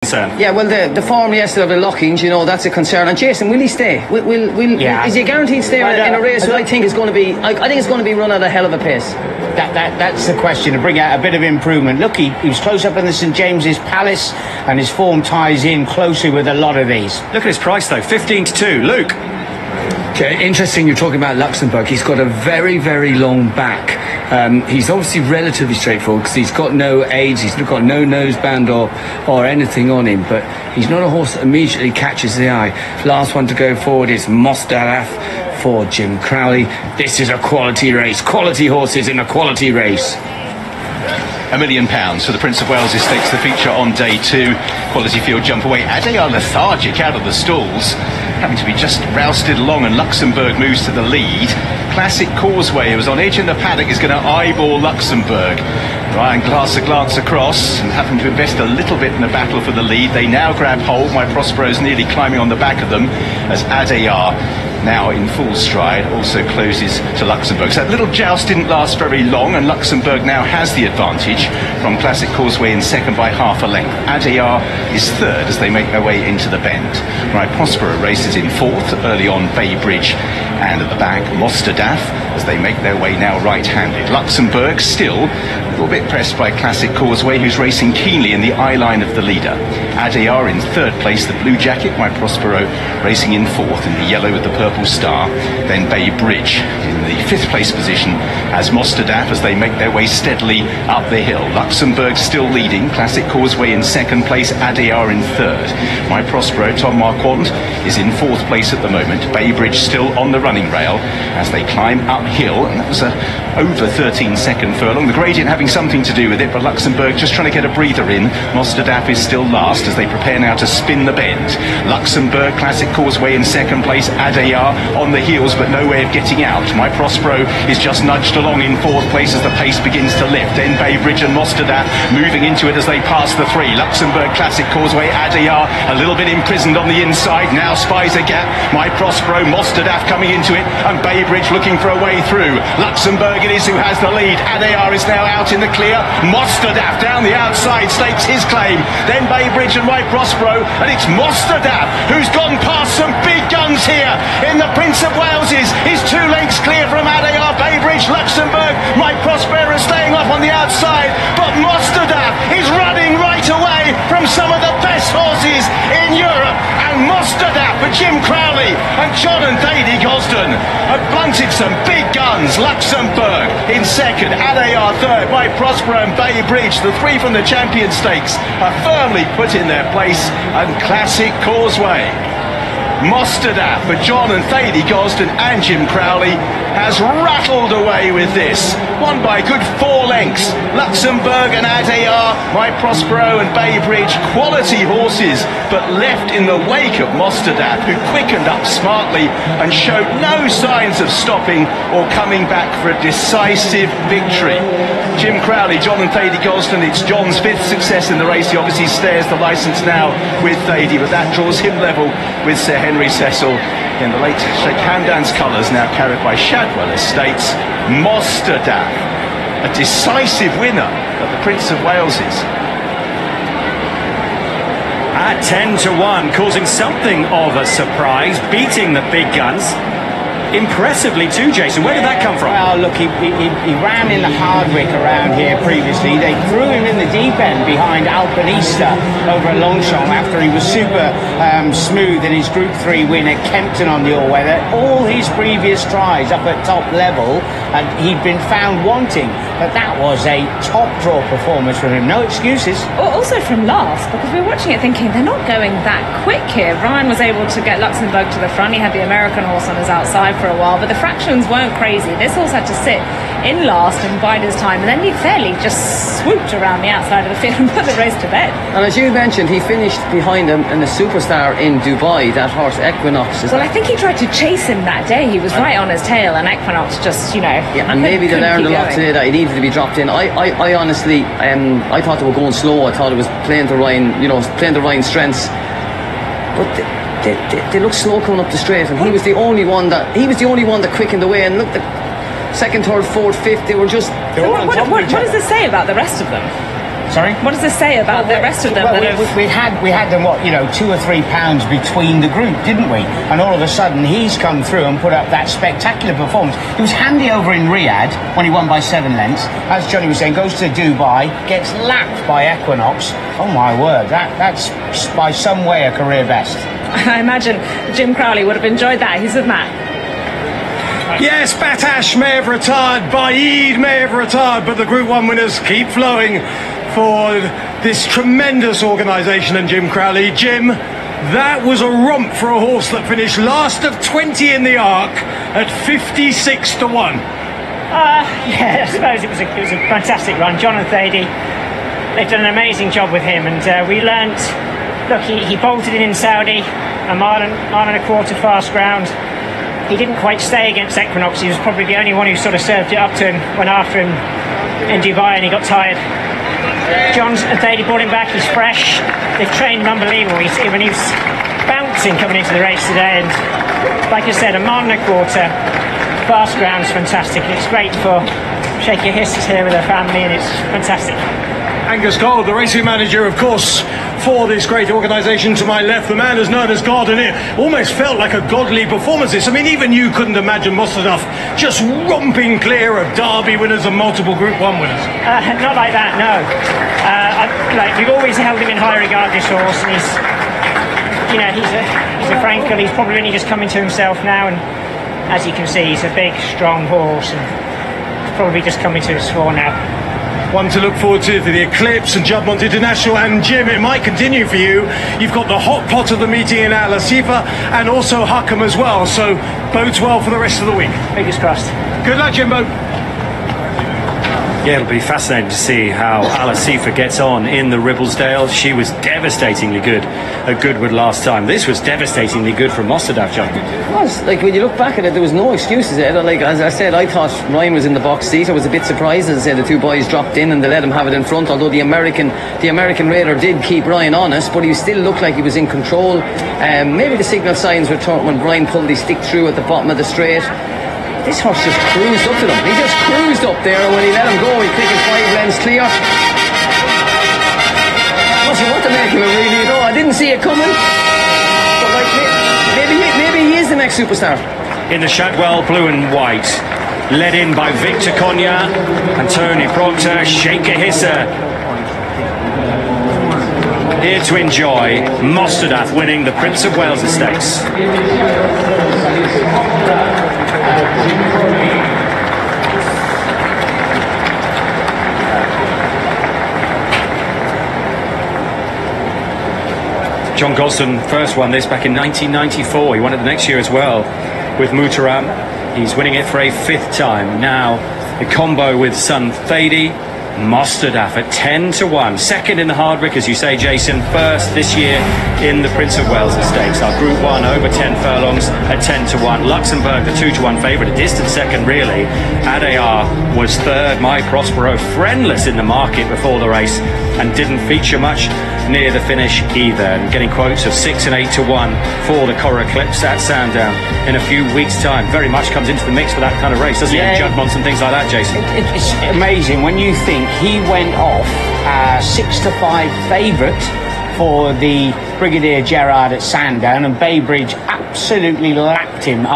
Yeah, well, the form yesterday of the lockings, you know, that's a concern. And Jason, will he stay? Yeah. Is he guaranteed to stay in a race? I think it's going to be. I think it's going to be run at a hell of a pace. That's the question, to bring out a bit of improvement. Look, he was close up in the St James's Palace, and his form ties in closely with a lot of these. Look at his price though, 15-2. Luke. Okay, interesting you're talking about Luxembourg. He's got a very, very long back. He's obviously relatively straightforward because he's got no age, he's got no noseband or anything on him, but he's not a horse that immediately catches the eye. Last one to go forward is Mostahdaf for Jim Crowley. This is a quality race. Quality horses in a quality race. £1 million for the Prince of Wales Stakes, the feature on day 2. Quality field jump away. Adayar lethargic out of the stalls, having to be just rousted along, and Luxembourg moves to the lead. Classic Causeway, who was on edge in the paddock, is going to eyeball Luxembourg. Ryan Glasser glance across and having to invest a little bit in the battle for the lead. They now grab hold. My Prospero's nearly climbing on the back of them as Adayar, now in full stride, also closes to Luxembourg. So that little joust didn't last very long, and Luxembourg now has the advantage from Classic Causeway in second by half a length. Adayar is third as they make their way into the bend. My Prospero races in fourth, early on Bay Bridge, and at the back Mostahdaf as they make their way now right-handed. Luxembourg still a little bit pressed by Classic Causeway, who's racing keenly in the eye line of the leader. Adayar in third place, the blue jacket, My Prospero racing in fourth in the yellow with the purple star. Then Bay Bridge in the fifth place position as Mostahdaf as they make their way steadily up the hill. Luxembourg still leading, Classic Causeway in second place, Adayar in third. My Prospero, Tom Marquand, is in fourth place at the moment. Bay Bridge still on the running rail as they climb uphill, and that was a over 13-second furlong. The gradient having something to do with it, but Luxembourg just trying to get a breather in. Mostahdaf is still last as they prepare now to spin the bend. Luxembourg, Classic Causeway in second place, Adayar on the heels but no way of getting out. My Prospero is just nudged along in fourth place as the pace begins to lift. Then Bay Bridge and Mostahdaf moving into it as they pass the three. Luxembourg, Classic Causeway, Adayar a little bit imprisoned on the inside, now spies a gap. My Prospero, Mostahdaf coming into it, and Bay Bridge looking for a way through. Luxembourg it is who has the lead. Adayar is now out in the clear. Mostahdaf down the outside stakes his claim. Then Bay Bridge and My Prospero, and it's Mostahdaf who's gone past some big guns here in the Prince of Wales's. He's 2 lengths clear from Adayar. Bay Bridge, Luxembourg, My Prospero staying off on the outside, but Mostahdaf is running right away from some of the best horses in Europe, and Mostahdaf for Jim Crowley and John and T Gosden have blunted some big guns. Luxembourg in second, Adayar third, My Prospero and Bay Bridge, the 3 from the Champion Stakes, are firmly put in their place, and Classic Causeway, Mostahdaf for John and T Gosden and Jim Crowley, has rattled away with this. Won by a good 4 lengths. Luxembourg and Adayar, My Prospero and Bay Bridge, quality horses, but left in the wake of Mostahdaf, who quickened up smartly and showed no signs of stopping or coming back for a decisive victory. Jim Crowley, John and T Gosden, it's John's 5th success in the race. He obviously stares the licence now with Thady, but that draws him level with Sir Henry Cecil in the late Sheikh Hamdan's colours, now carried by Shadwell Estates. Mostahdaf, a decisive winner of the Prince of Wales's. At 10-1, causing something of a surprise, beating the big guns. Impressively too, Jason. Where did that come from? Well, look, he ran in the Hardwick around here previously. They threw him in the deep end behind Alpinista over at Longchamp after he was super smooth in his Group 3 win at Kempton on the all-weather. All his previous tries up at top level, and he'd been found wanting. But that was a top draw performance from him. No excuses. Also from last, because we were watching it thinking they're not going that quick here. Ryan was able to get Luxembourg to the front. He had the American horse on his outside for a while, but the fractions weren't crazy. This horse had to sit in last and bide his time, and then he fairly just swooped around the outside of the field and put the race to bed. And as you mentioned, he finished behind him in the superstar in Dubai, that horse Equinox. Well, I think he tried to chase him that day. He was right on his tail, and Equinox just, you know... Yeah, and maybe they learned a lot today that he needed to be dropped in. I honestly, I thought they were going slow. I thought it was playing to Ryan, playing to Ryan's strengths. But they looked slow coming up the straight, and he was the only one that quickened away. And look, the second, third, fourth, fifth, they were just... What does this say about the rest of them? Sorry? What does this say about the rest of them? Well, that have... we had them, 2 or 3 pounds between the group, didn't we? And all of a sudden, he's come through and put up that spectacular performance. He was handy over in Riyadh when he won by 7 lengths. As Johnny was saying, goes to Dubai, gets lapped by Equinox. Oh my word, that's by some way a career best. I imagine Jim Crowley would have enjoyed that. He's with Matt. Yes, Batash may have retired, Baid may have retired, but the Group 1 winners keep flowing for this tremendous organisation and Jim Crowley. Jim, that was a romp for a horse that finished last of 20 in the Arc at 56 to 1. Yeah, I suppose it was a fantastic run. John and Thady, they've done an amazing job with him, and we learnt. Look, he bolted in Saudi, a mile and a quarter fast ground. He didn't quite stay against Equinox. He was probably the only one who sort of served it up to him, went after him in Dubai, and he got tired. John and Thady brought him back. He's fresh. They've trained him unbelievable. He was bouncing coming into the race today, and like I said, a mile and a quarter fast ground's fantastic. It's great for Shake Your Hisses here with her family, and it's fantastic. Angus Gold, the racing manager, of course, for this great organisation. To my left, the man is known as Gardenier. Almost felt like a godly performance. I mean, even you couldn't imagine Mostahdaf just romping clear of Derby winners and multiple Group 1 winners. Not like that, no. We've always held him in high regard, this horse, and he's a Frankel. He's probably only just coming to himself now, and as you can see, he's a big, strong horse, and he's probably just coming to his fore now. One to look forward to for the Eclipse and Juddmonte International. And Jim, it might continue for you. You've got the hot pot of the meeting in Al Asifa and also Huckham as well, so bodes well for the rest of the week. Fingers crossed. Good luck, Jimbo. Yeah, it'll be fascinating to see how Al Asifa gets on in the Ribblesdale. She was devastatingly good at Goodwood last time. This was devastatingly good from Mostahdaf, John. It was. Like, when you look back at it, there was no excuses. Like, as I said, I thought Ryan was in the box seat. I was a bit surprised, as I said, the 2 boys dropped in and they let him have it in front, although the American raider did keep Ryan honest, but he still looked like he was in control. Maybe the signal signs were turned when Ryan pulled his stick through at the bottom of the straight. This horse just cruised up to them. He just cruised up there, and when he let him go, he clicking 5 lengths clear. What you want to make him, really, though? I didn't see it coming. But like, maybe he is the next superstar. In the Shadwell blue and white, led in by Victor Konya and Tony Proctor, Shake a Hisser. Here to enjoy Mostahdaf winning the Prince of Wales Stakes. John Gosden first won this back in 1994. He won it the next year as well with Muhtaram. He's winning it for a 5th time. Now the combo with son Thady, Mostahdaf at 10 to 1. Second in the Hardwick, as you say, Jason. First this year in the Prince of Wales Stakes. Our Group 1 over 10 furlongs at 10 to 1. Luxembourg, the 2 to 1 favourite, a distant second really. Adayar was third. My Prospero friendless in the market before the race and didn't feature much near the finish either. And getting quotes of 6 and 8 to 1 for the Cora Eclipse at Sandown in a few weeks' time. Very much comes into the mix for that kind of race, doesn't it? Juddmonte and things like that, Jason. It's amazing when you think he went off 6 to 5 favourite for the Brigadier Gerard at Sandown, and Baybridge absolutely lapped him.